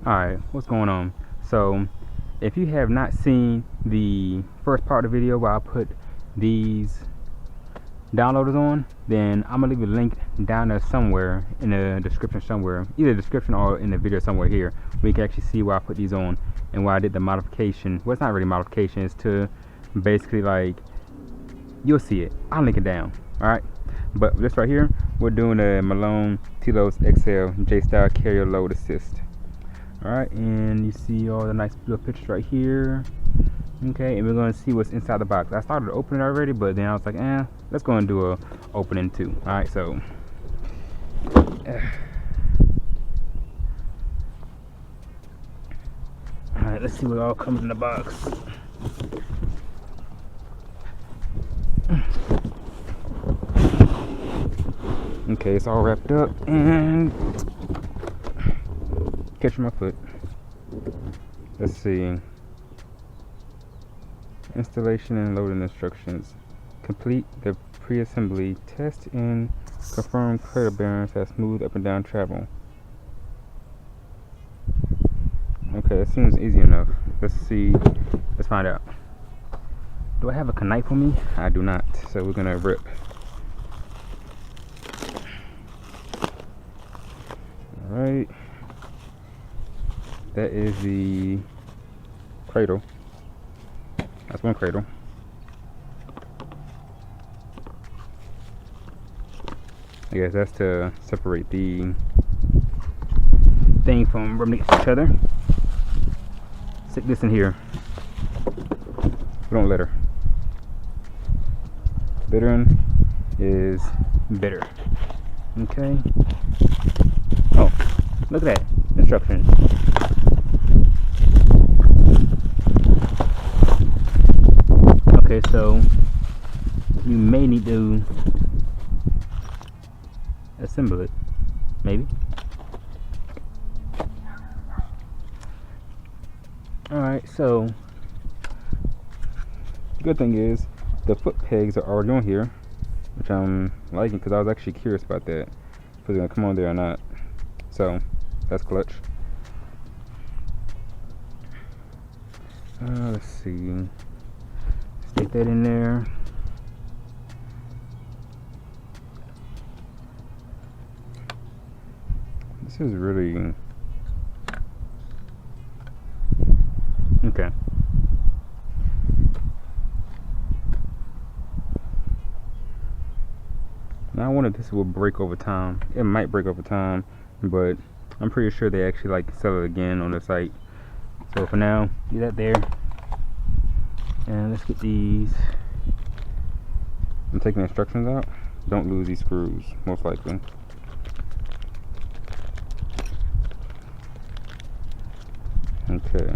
Alright, what's going on? So, if you have not seen the first part of the video where I put these downloaders on, then I'm gonna leave a link down there somewhere in the description somewhere, either the description or in the video somewhere here, where you can actually see where I put these on and where I did the modification. Well, it's not really modification, it's to basically, like, you'll see it. I'll link it down. Alright, but this right here, we're doing a Malone Telos XL J-Style Carrier Load Assist. Alright, and you see all the nice little pictures right here. Okay, and we're going to see what's inside the box. I started to open it already, but then I was like, let's go and do a opening too. Alright, so alright, let's see what all comes in the box. Okay, it's all wrapped up and catching my foot. Let's see. Installation and loading instructions. Complete the pre-assembly. Test and confirm cradle bearings have smooth up and down travel. Okay, that seems easy enough. Let's see. Let's find out. Do I have a knife on me? I do not. So we're gonna rip. Alright. That is the cradle. That's one cradle. I guess that's to separate the thing from rubbing against each other. Stick this in here. Don't let her. Bittering is bitter. Okay. Oh, look at that. Instructions. Okay, so you may need to assemble it, maybe. Alright, so the good thing is the foot pegs are already on here, which I'm liking because I was actually curious about that, if it's gonna come on there or not. So that's clutch. Let's see. Stick that in there. This is really okay. Now I wonder if this will break over time. It might break over time, but I'm pretty sure they actually like sell it again on the site. So for now, leave that there. And let's get these. I'm taking the instructions out. Don't lose these screws, most likely. Okay.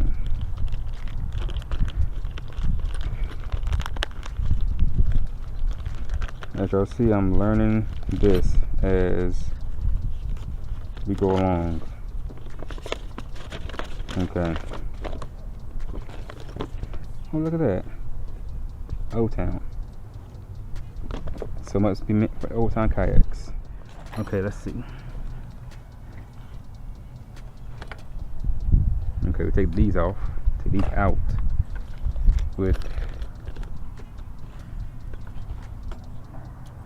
As y'all see, I'm learning this as we go along. Okay. Oh, look at that. Old Town. So must be meant for Old Town kayaks. Okay, let's see. Okay, we take these off. Take these out with.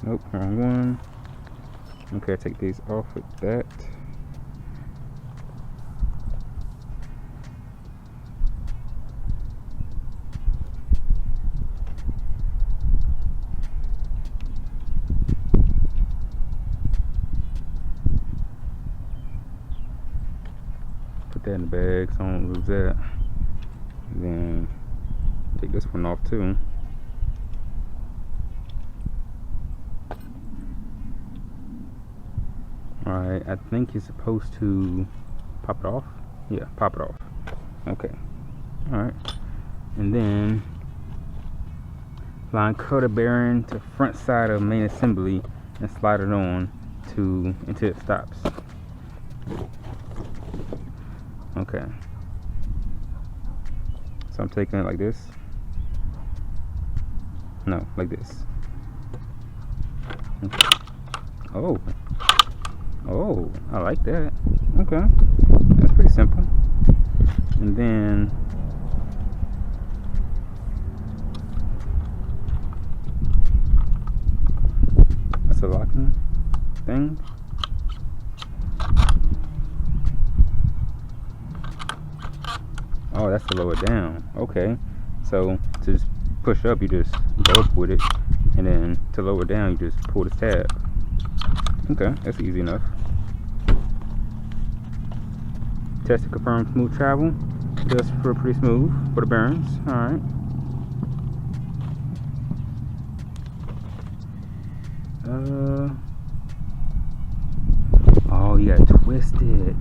Nope, wrong one. Okay, take these off with that. Put that in the bag so I don't lose that. Then take this one off too. Alright, I think you're supposed to pop it off. Yeah, pop it off. Okay. Alright. And then line cradle bearing to front side of main assembly and slide it on until it stops. Okay. So I'm taking it like this. No, like this. Okay. Oh. Oh, I like that. Okay. That's pretty simple. thing. Oh, that's to lower it down. Okay. So to just push up, you just go up with it, and then to lower it down, you just pull this tab. Okay, that's easy enough. Test to confirm smooth travel. Just for pretty smooth for the bearings. Alright. Oh, you gotta twist it.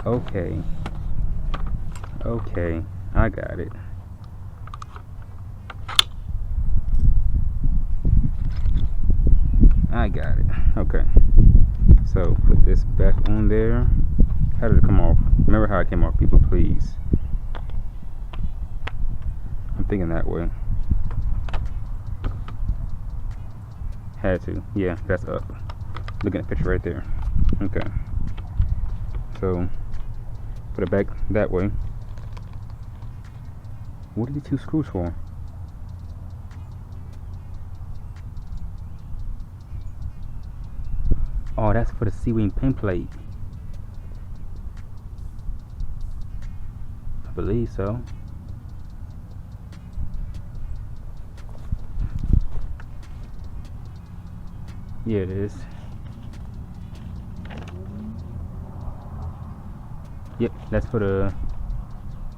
Okay. Okay, I got it. I got it. Okay. So put this back on there. How did it come off? Remember how it came off, people, please. I'm thinking that way. Had to. Yeah, that's up. Looking at the picture right there. Okay. So put it back that way. What are these two screws for? Oh, that's for the C-wing pin plate. I believe so. Yeah, it is. Yep, that's for the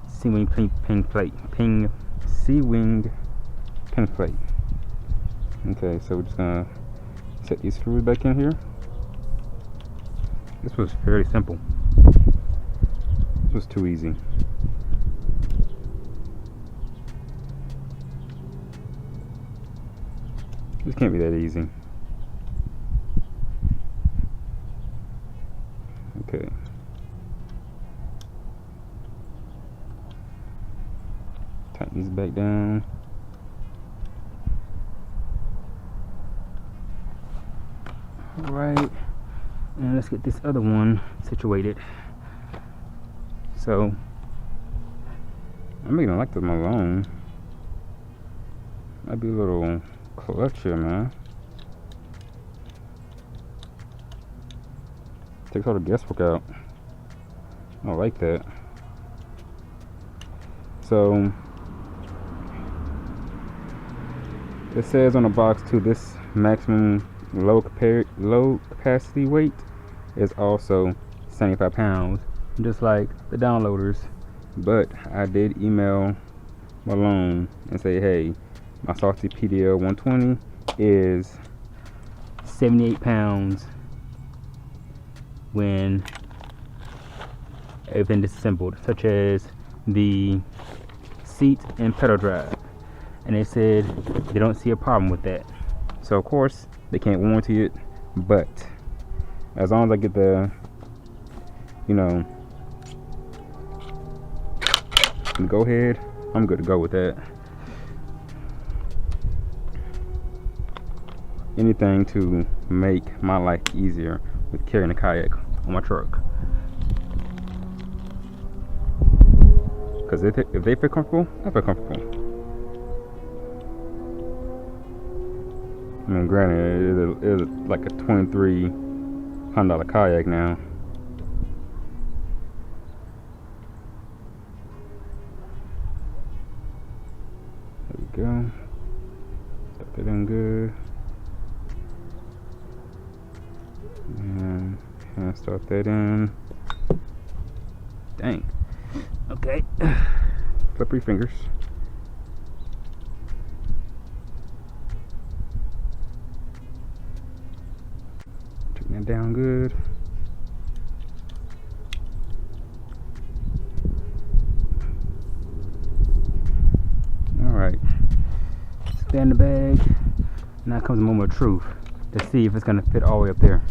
C-wing pin plate. C-wing pin plate. Okay, so we're just gonna set these screws back in here. This was fairly simple. This was too easy. This can't be that easy. Okay. Tighten these back down. Alright. And let's get this other one situated. So I'm really gonna like the Malone. Might be a little clutch here, man. Takes all the guesswork out. I like that. So it says on the box too, this maximum low capacity weight is also 75 pounds, just like the downloaders. But I did email Malone and say, hey, my Salty PDL 120 is 78 pounds when everything disassembled, such as the seat and pedal drive, and they said they don't see a problem with that. So of course they can't warranty it, but as long as I get the, you know, go ahead, I'm good to go with that. Anything to make my life easier with carrying a kayak on my truck. Because if they feel comfortable, I feel comfortable. I mean, granted, it is like a $2,300 kayak now. There we go. Stuck that in good. And start that in. Dang. Okay. Slippery fingers. Turn that down good. Alright. Stay in the bag. Now comes the moment of truth to see if it's going to fit all the way up there.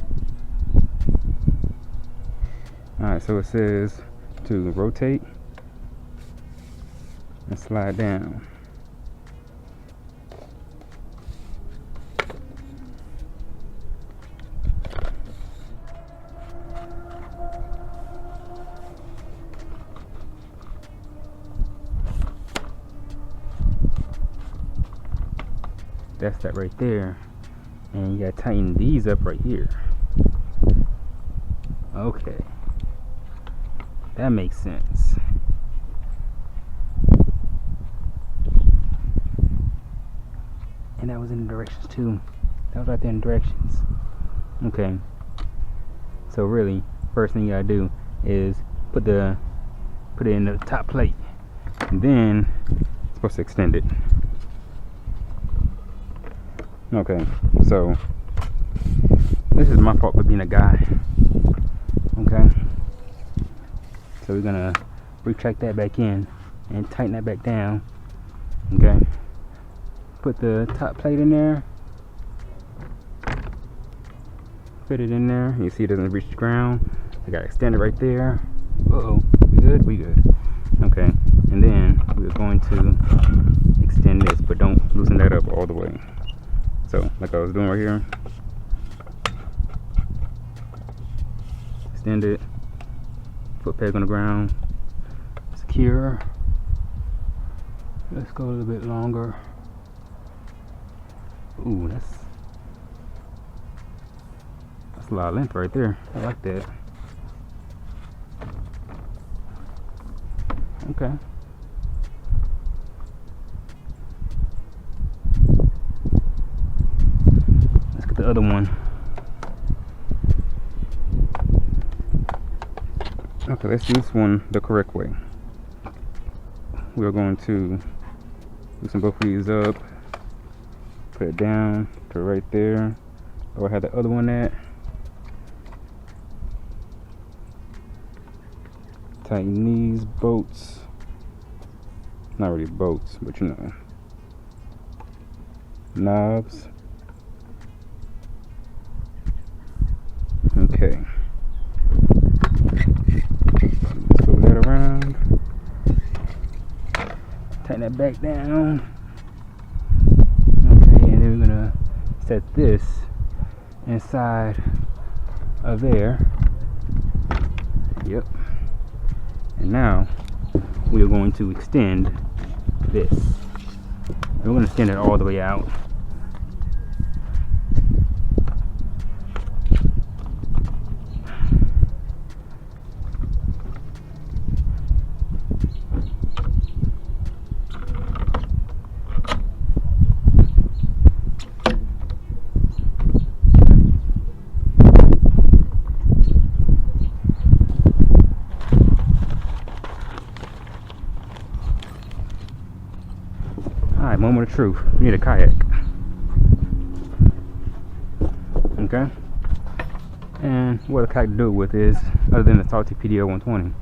Alright, so it says to rotate and slide down. That's that right there. And you gotta tighten these up right here. Okay, that makes sense. And that was in the directions too. That was right there in the directions. Okay, so really first thing you gotta do is put it in the top plate, and then you're supposed to extend it. Okay, so this is my fault for being a guy. Okay, so we're gonna retract that back in and tighten that back down. Okay, put the top plate in there, fit it in there. You see it doesn't reach the ground. I got to extend it right there. Uh-oh, we good? We good. Okay, and then we're going to extend this, but don't loosen that up all the way. So, like I was doing right here, extend it, foot peg on the ground, secure. Let's go a little bit longer. Ooh, that's a lot of length right there. I like that. Okay. Let's get the other one. Okay, let's do this one the correct way. We're going to loosen both of these up, put it down to right there. Or have the other one at. Tighten these bolts. Not really bolts, but you know, knobs. Okay. Let's put that around. Tighten that back down. Okay, and then we're gonna set this inside of there. Yep. And now we are going to extend this. And we're going to extend it all the way out. Alright, moment of truth. We need a kayak. Okay? And what a kayak to do it with is, other than the salty PDO 120.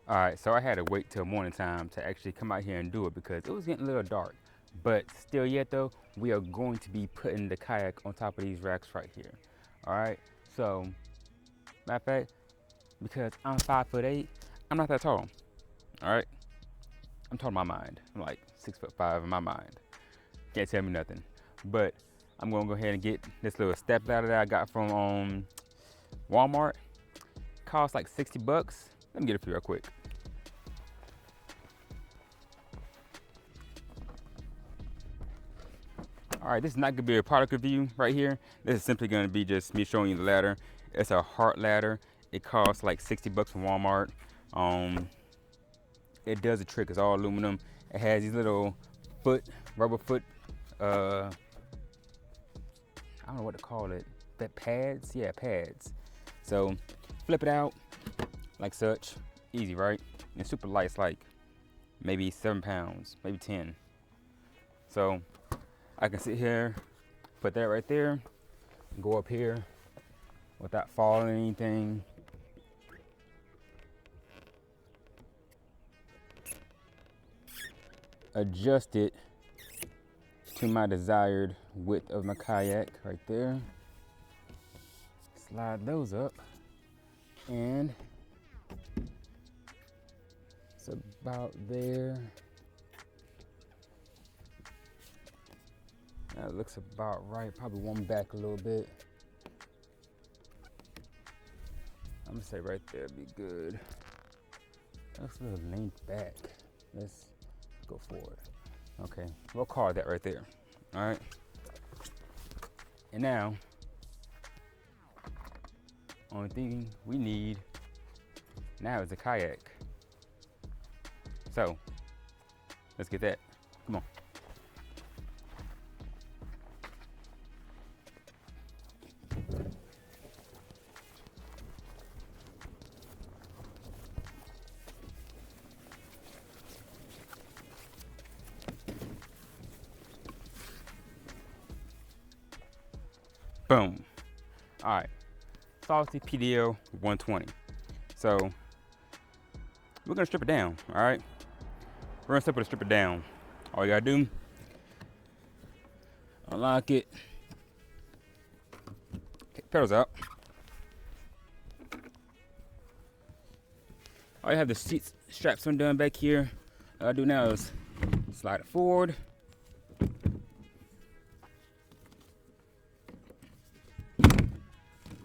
Alright, so I had to wait till morning time to actually come out here and do it because it was getting a little dark. But still yet though, we are going to be putting the kayak on top of these racks right here. Alright, so, matter of fact, because I'm 5'8", I'm not that tall. Alright? I'm tall in my mind. I'm like 6'5" in my mind. Can't tell me nothing. But I'm gonna go ahead and get this little step ladder that I got from Walmart. Cost like 60 bucks. Let me get it for you real quick. Alright, this is not gonna be a product review right here. This is simply gonna be just me showing you the ladder. It's a heart ladder. It costs like 60 bucks from Walmart. It does the trick. It's all aluminum. It has these little rubber foot, I don't know what to call it. That pads? Yeah, pads. So flip it out like such. Easy, right? And it's super light. It's like maybe 7 pounds, maybe 10. So I can sit here, put that right there, go up here without falling anything. Adjust it to my desired width of my kayak right there. Slide those up, and it's about there. That looks about right. Probably warm back a little bit. I'm gonna say right there be good. Looks a little leaned back. let's go forward. Okay, we'll call that right there. All right. And now, only thing we need now is a kayak. So, let's get that. Come on. Boom. All right. Salty PDL 120. So we're gonna strip it down. All right. We're gonna simply strip it down. All you gotta do, unlock it. Take the pedals out. All you have the seat straps undone back here. All I do now is slide it forward.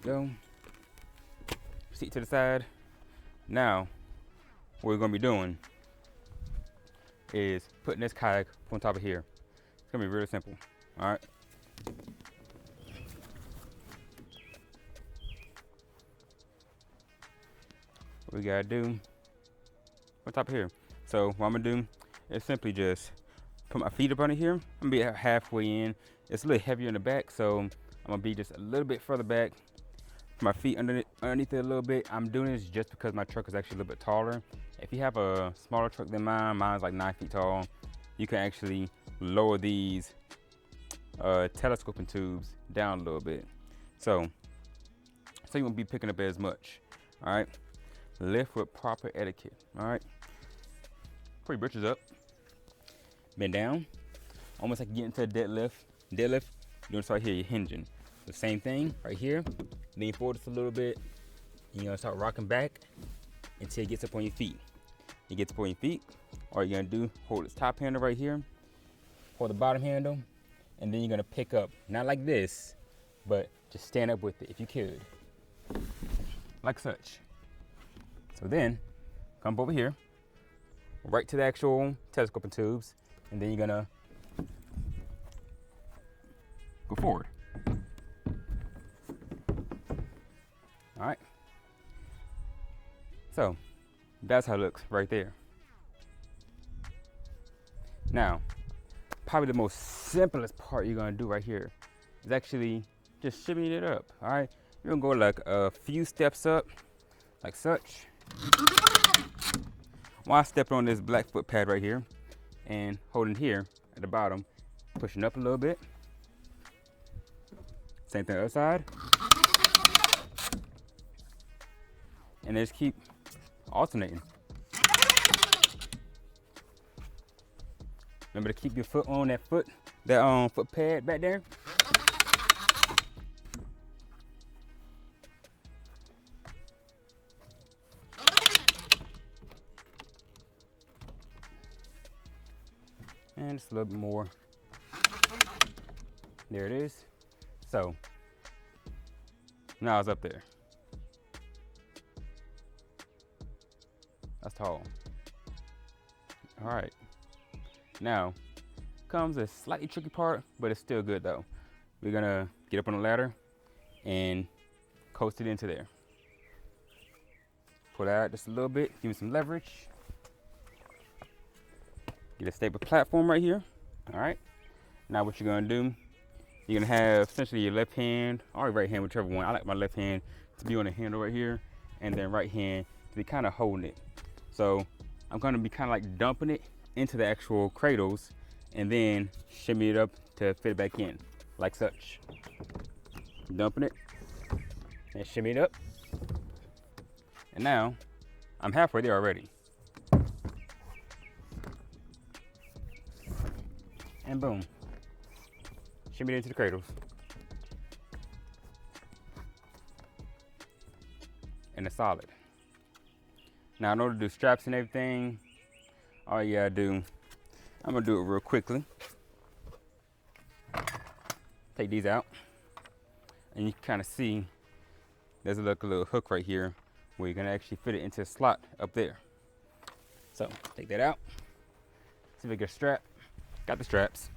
Go. Seat to the side. Now, what we're gonna be doing is putting this kayak on top of here. It's gonna be really simple. All right. What we gotta do on top of here. So what I'm gonna do is simply just put my feet up under here. I'm gonna be halfway in. It's a little heavier in the back, so I'm gonna be just a little bit further back. My feet underneath it a little bit. I'm doing this just because my truck is actually a little bit taller. If you have a smaller truck than mine, mine's like 9 feet tall, you can actually lower these telescoping tubes down a little bit. So you won't be picking up as much. All right. Lift with proper etiquette. All right. Put your britches up. Bend down. Almost like you get into a deadlift. You're gonna start here, you're hinging. The same thing right here. Lean forward just a little bit. You're gonna start rocking back until it gets up on your feet. It gets up on your feet. All you're gonna do, hold this top handle right here, hold the bottom handle, and then you're gonna pick up, not like this, but just stand up with it if you could. Like such. So then, come over here, right to the actual telescoping tubes, and then you're gonna go forward. All right. So that's how it looks right there. Now, probably the most simplest part you're gonna do right here is actually just shimmying it up. All right. You're gonna go like a few steps up, like such. While I step on this black foot pad right here and holding here at the bottom, pushing up a little bit. Same thing on the other side. And just keep alternating. Remember to keep your foot on that foot pad back there. And just a little bit more. There it is. So now it's up there. That's tall. All right. Now comes a slightly tricky part, but it's still good though. We're gonna get up on the ladder and coast it into there. Pull out just a little bit, give me some leverage. Get a stable platform right here. All right. Now what you're gonna do, you're gonna have essentially your left hand or your right hand, whichever one. I like my left hand to be on the handle right here, and then right hand to be kind of holding it. So I'm gonna be kind of like dumping it into the actual cradles and then shimmy it up to fit it back in, like such. Dumping it and shimmy it up. And now I'm halfway there already. And boom, shimmy it into the cradles. And it's solid. Now in order to do straps and everything, all you gotta do, I'm gonna do it real quickly. Take these out, and you can kind of see there's a little hook right here where you're gonna actually fit it into a slot up there. So take that out. See if I get a strap. Got the straps.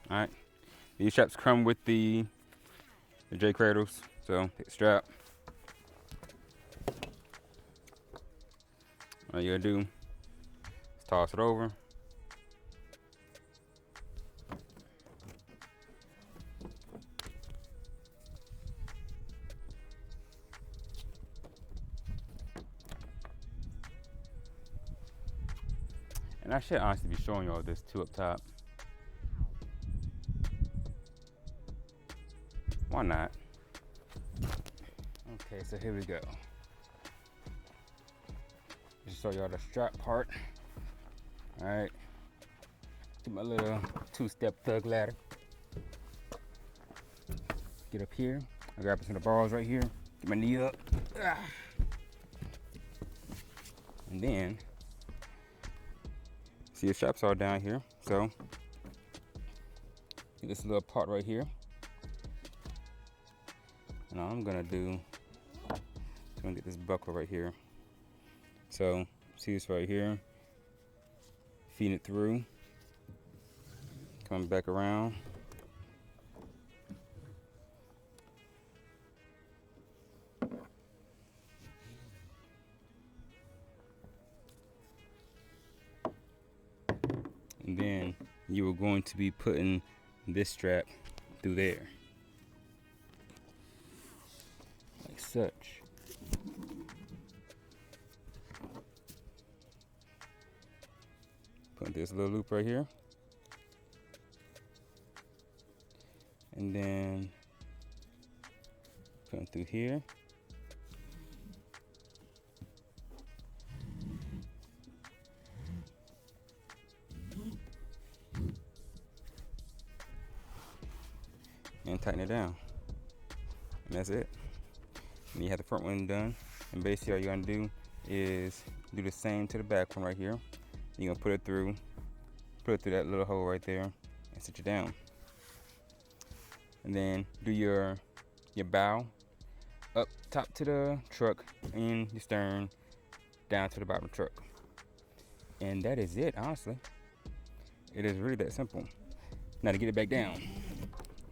All right. These straps come with the J cradles. So take the strap. All you gotta do is toss it over. And I should honestly be showing y'all this too up top. Why not? Okay, so here we go. Just show y'all the strap part. All right. Get my little two-step thug ladder. Get up here. I grab some of the bars right here. Get my knee up. And then, see the straps are down here. So, get this little part right here. And all I'm gonna do is gonna get this buckle right here. So, see this right here. Feed it through. Coming back around. And then you are going to be putting this strap through there. Like such. Put this little loop right here. And then put it through here. And tighten it down. And that's it. And you have the front one done. And basically all you're gonna do is do the same to the back one right here. You're gonna put it through that little hole right there and sit it down. And then do your bow up top to the truck and your stern down to the bottom of the truck. And that is it, honestly. It is really that simple. Now to get it back down.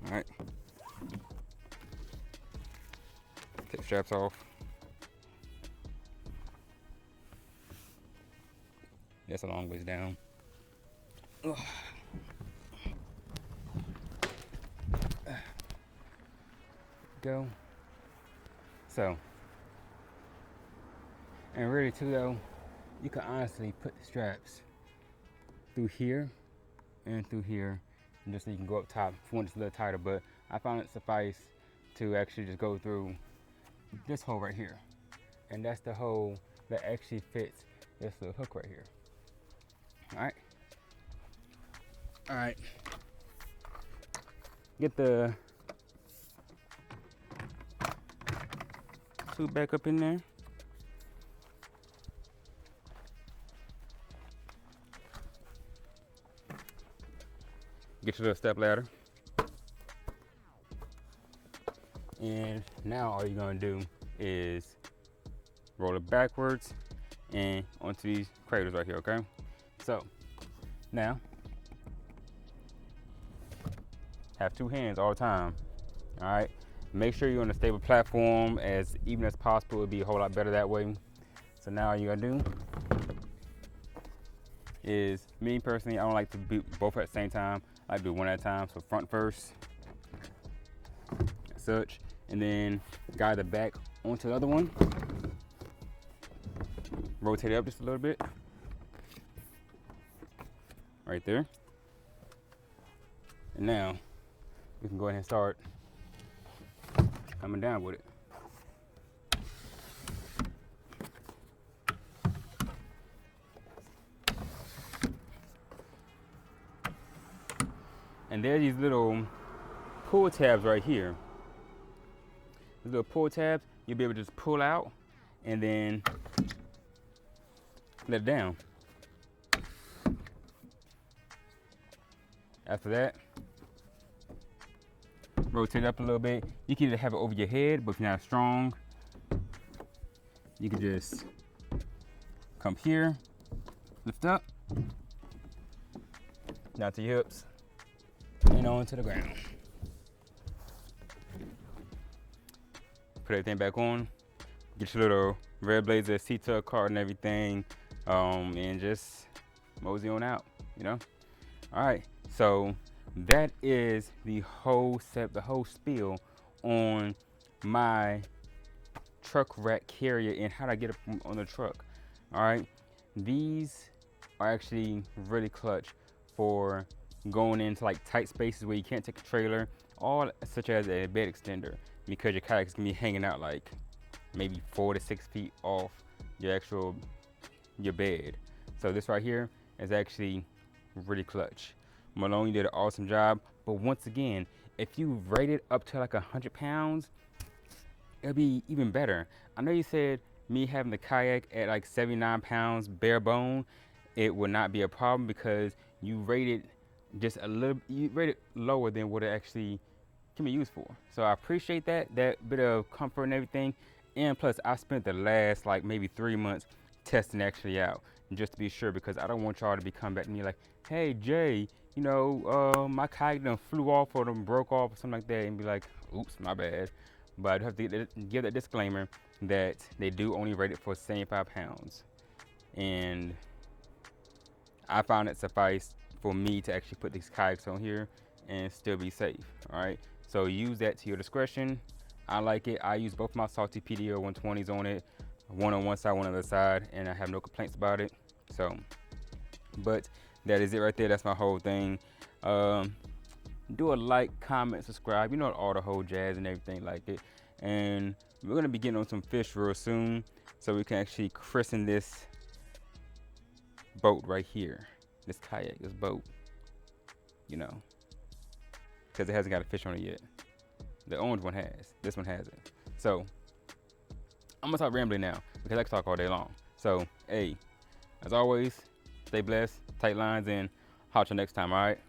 All right. Take the straps off. That's a long ways down. Ugh. Go. So, and really too though, you can honestly put the straps through here and through here, and just so you can go up top if you want it a little tighter, but I found it suffice to actually just go through this hole right here. And that's the hole that actually fits this little hook right here. All right. Get the tube back up in there. Get your little step ladder. And now all you're gonna do is roll it backwards and onto these cradles right here, okay? So now have two hands all the time. All right, make sure you're on a stable platform as even as possible. It'll be a whole lot better that way. So now all you gotta do is, me personally, I don't like to do both at the same time. I do one at a time. So front first, such, and then guide the back onto the other one. Rotate it up just a little bit. Right there. And now we can go ahead and start coming down with it. And there's these little pull tabs right here. These little pull tabs, you'll be able to just pull out and then let it down. After that, rotate it up a little bit. You can either have it over your head, but if you're not strong, you can just come here Lift up. Down to your hips. And onto the ground. Put everything back on. Get your little Red Blazer seat-tuck card and everything. And just mosey on out, you know? All right, so that is the whole spiel on my truck rack carrier and how to get it on the truck. All right, these are actually really clutch for going into like tight spaces where you can't take a trailer, or such as a bed extender, because your kayak is gonna be hanging out like maybe 4 to 6 feet off your bed. So this right here is actually really clutch. Malone, you did an awesome job. But once again, if you rate it up to like 100 pounds, it'll be even better. I know you said me having the kayak at like 79 pounds bare bone, it would not be a problem because you rated just a little, you rated lower than what it actually can be used for. So I appreciate that bit of comfort and everything. And plus I spent the last like maybe 3 months testing actually out just to be sure, because I don't want y'all to be coming back to me like, hey Jay, you know, my kayak done flew off or done broke off or something like that, and be like, oops, my bad. But I have to give that disclaimer that they do only rate it for 75 pounds. And I found it suffice for me to actually put these kayaks on here and still be safe. All right, so use that to your discretion. I like it. I use both my Salty PDO 120s on it, one on one side, one on the other side, and I have no complaints about it. So, but that is it right there. That's my whole thing. Do a like, comment, subscribe. You know, all the whole jazz and everything like it. And we're gonna be getting on some fish real soon, so we can actually christen this boat right here, this kayak, this boat. You know, because it hasn't got a fish on it yet. The orange one has. This one hasn't. So I'm gonna stop rambling now because I can talk all day long. So hey, as always, stay blessed, tight lines, and holler next time. All right.